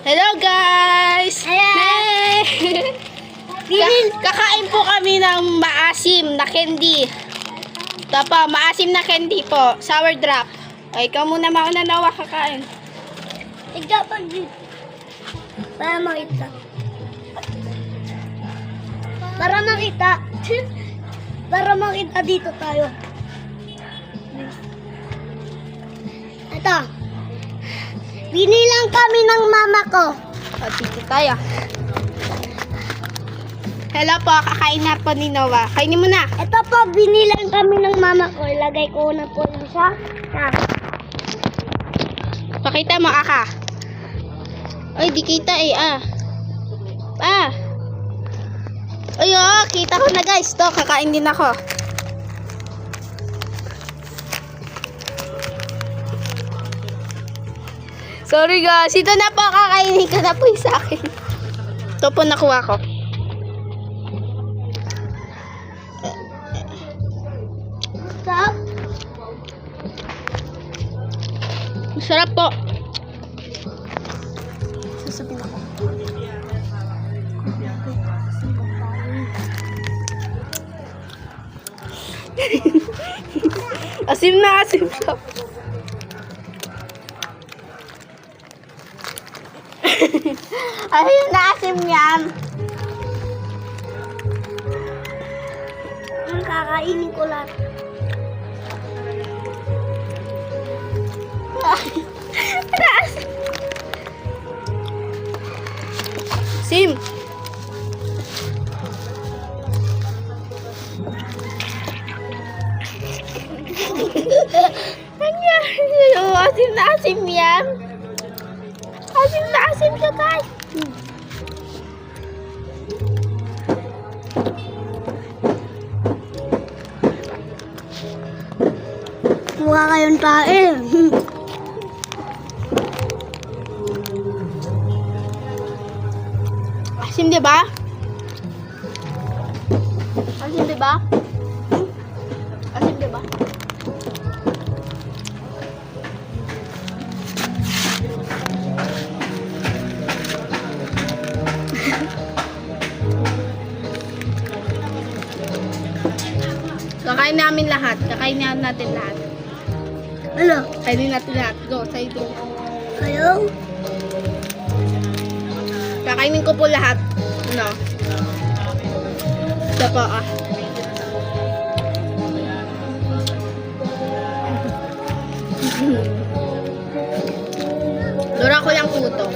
Hello guys! Hey! Kakain po kami ng maasim na candy. Ito po, maasim na candy po. Sour drop. Ay, ikaw muna mauna nawa kakain. Ikaw pag dito. Para makita. Para makita. Para makita dito tayo. Ito. Binilang kami ng mama ko. O, dito tayo. Hello po, kakain na po ni Noah. Kainin mo na. Ito po, binilang kami ng mama ko. Ilagay ko na po lang siya. Pakita mo, aka. Ay, di kita eh, Ay, kita ko na guys. To, kakain din ako. Sorry guys, ito na po, kakainin ka na po yung sa akin. Ito po nakuha ko. Stop. Masarap po. Sasabihin ako. Asim na asim siya. Ayun na asim yan. Ang kakainin ko lahat. Sim. Asim na asim yan. Asim na asim siya guys. Mukha kayong tae. Asim, di ba? Asim, di ba? Asim, di ba? Kakain namin lahat. Kakain natin lahat. Ano? Kainin natin lahat. Go, sa ito. Kayo? Kakainin ko po lahat. Ano? Ito po, Dura ko lang po ito.